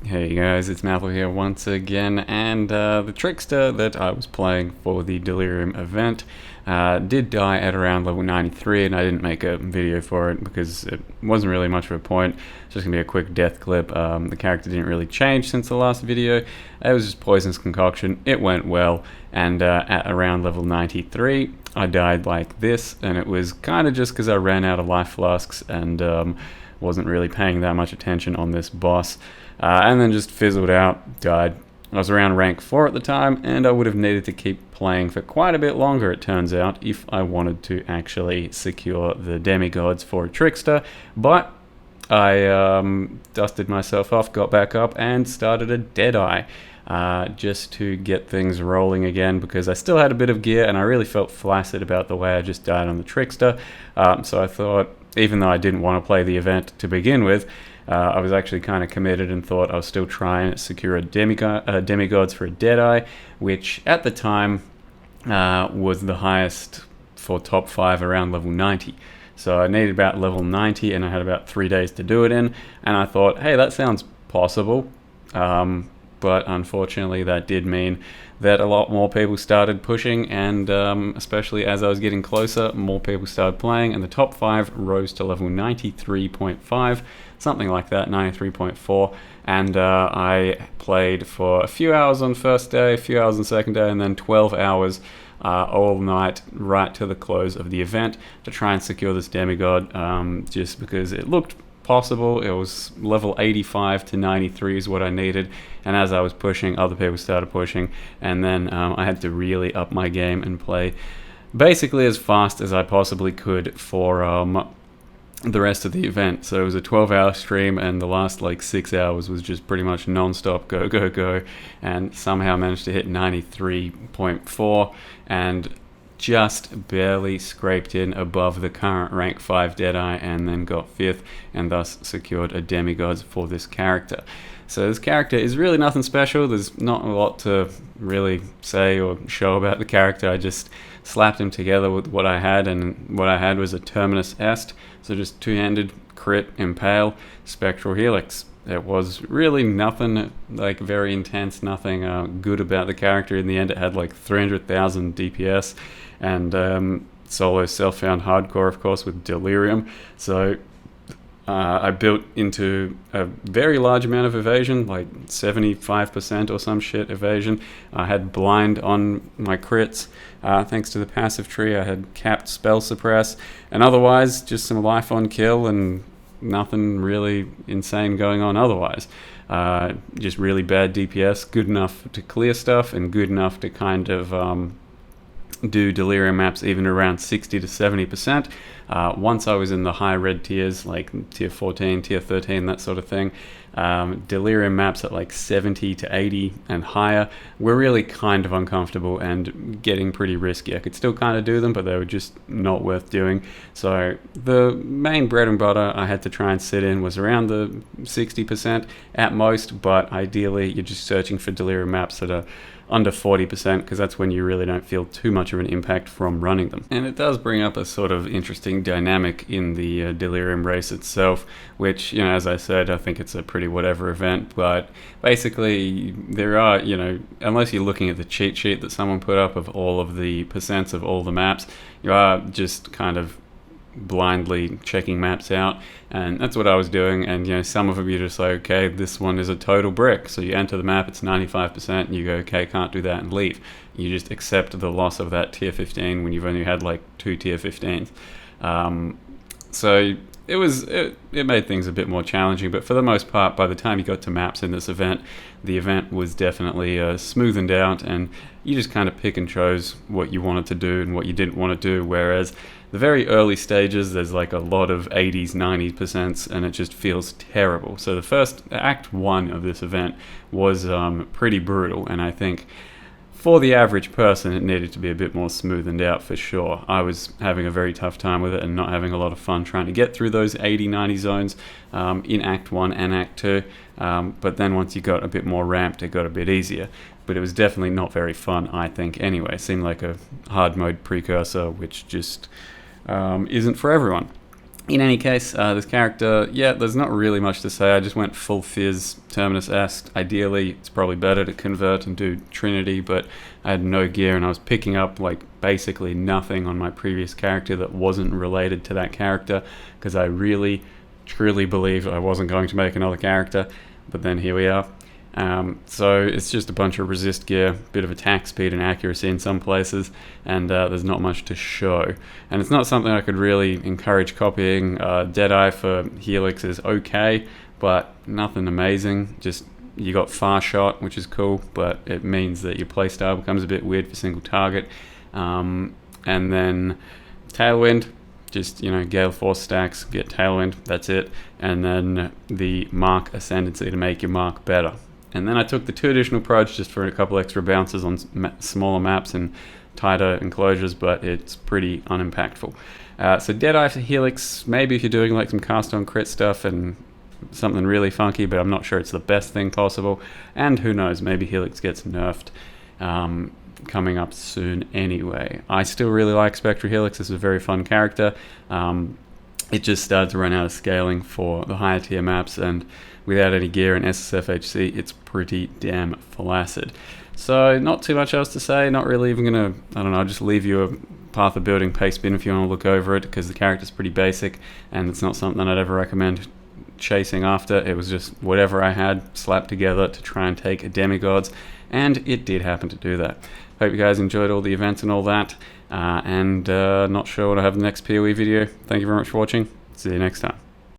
Hey guys, it's Mathel here once again, and the Trickster that I was playing for the Delirium event did die at around level 93, and I didn't make a video for it because it wasn't really much of a point. It's just going to be a quick death clip. The character didn't really change since the last video. It was just Poisonous Concoction. It went well, and at around level 93, I died like this, and it was kind of just because I ran out of life flasks and wasn't really paying that much attention on this boss. And then just fizzled out, died. I was around rank 4 at the time, and I would have needed to keep playing for quite a bit longer, it turns out, if I wanted to actually secure the Demigods for a Trickster. But I dusted myself off, got back up, and started a Deadeye. Just to get things rolling again, because I still had a bit of gear, and I really felt flaccid about the way I just died on the Trickster. So I thought, even though I didn't want to play the event to begin with, I was actually kind of committed and thought I was still trying to secure a Demigods for a Deadeye, which at the time was the highest for top 5 around level 90. So I needed about level 90, and I had about 3 days to do it in, and I thought, hey, that sounds possible. But unfortunately that did mean that a lot more people started pushing, and especially as I was getting closer, more people started playing, and the top 5 rose to level 93.5, something like that, 93.4, and I played for a few hours on first day, a few hours on second day, and then 12 hours all night right to the close of the event to try and secure this Demigod, just because it looked possible. It was level 85 to 93 is what I needed, and as I was pushing, other people started pushing, and then I had to really up my game and play basically as fast as I possibly could for the rest of the event. So it was a 12-hour stream, and the last like 6 hours was just pretty much non-stop go go go, and somehow managed to hit 93.4 and just barely scraped in above the current rank 5 Deadeye, and then got 5th and thus secured a Demigod for this character. So this character is really nothing special. There's not a lot to really say or show about the character. I just slapped him together with what I had, and what I had was a Terminus est, so just two-handed crit impale Spectral Helix. It was really nothing like very intense, nothing good about the character. In the end, it had like 300,000 DPS, and solo self-found hardcore, of course, with Delirium. So I built into a very large amount of evasion, like 75% or some shit evasion. I had blind on my crits. Thanks to the passive tree, I had capped spell suppress, and otherwise just some life on kill and nothing really insane going on otherwise. Just really bad DPS, good enough to clear stuff, and good enough to kind of do Delirium maps even around 60 to 70%. Once I was in the high red tiers, like tier 14, tier 13, that sort of thing, Delirium maps at like 70 to 80 and higher were really kind of uncomfortable and getting pretty risky. I could still kind of do them, but they were just not worth doing. So the main bread and butter I had to try and sit in was around the 60% at most, but ideally you're just searching for Delirium maps that are under 40%, because that's when you really don't feel too much of an impact from running them. And it does bring up a sort of interesting dynamic in the Delirium race itself, which, you know, as I said, I think it's a pretty whatever event, but basically there are, you know, unless you're looking at the cheat sheet that someone put up of all of the percents of all the maps, you are just kind of blindly checking maps out, and that's what I was doing. And you know, some of them you're just like, okay, this one is a total brick, so you enter the map, it's 95%, and you go, okay, can't do that, and leave. You just accept the loss of that tier 15 when you've only had like 2 tier 15s. So it made things a bit more challenging, but for the most part, by the time you got to maps in this event, the event was definitely smoothened out, and you just kind of pick and chose what you wanted to do and what you didn't want to do. Whereas the very early stages, there's like a lot of 80s, 90%, and it just feels terrible. So the first Act 1 of this event was pretty brutal, and I think for the average person, it needed to be a bit more smoothened out for sure. I was having a very tough time with it and not having a lot of fun trying to get through those 80, 90 zones in Act 1 and Act 2. But then once you got a bit more ramped, it got a bit easier. But it was definitely not very fun, I think, anyway. It seemed like a hard mode precursor, which just isn't for everyone. In any case, this character, yeah, there's not really much to say. I just went full fizz, Terminus-esque. Ideally, it's probably better to convert and do Trinity, but I had no gear and I was picking up like basically nothing on my previous character that wasn't related to that character, because I really, truly believed I wasn't going to make another character, but then here we are. So it's just a bunch of resist gear, bit of attack speed and accuracy in some places, and there's not much to show. And it's not something I could really encourage copying. Deadeye for Helix is okay, but nothing amazing. Just you got far shot, which is cool, but it means that your playstyle becomes a bit weird for single target. And then Tailwind, just, you know, Gale Force stacks, get Tailwind, that's it. And then the Mark Ascendancy to make your Mark better. And then I took the 2 additional prods just for a couple extra bounces on smaller maps and tighter enclosures, but it's pretty unimpactful. So Deadeye for Helix, maybe if you're doing like some cast on crit stuff and something really funky, but I'm not sure it's the best thing possible. And who knows, maybe Helix gets nerfed coming up soon anyway. I still really like Spectral Helix. It's a very fun character. It just started to run out of scaling for the higher tier maps, and without any gear in SSFHC, it's pretty damn flaccid. So not too much else to say, not really even gonna, I don't know, I'll just leave you a path of building paste bin if you want to look over it, because the character's pretty basic and it's not something I'd ever recommend chasing after. It was just whatever I had slapped together to try and take a Demigods, and it did happen to do that. Hope you guys enjoyed all the events and all that, and not sure when I have the next PoE video. Thank you very much for watching. See you next time.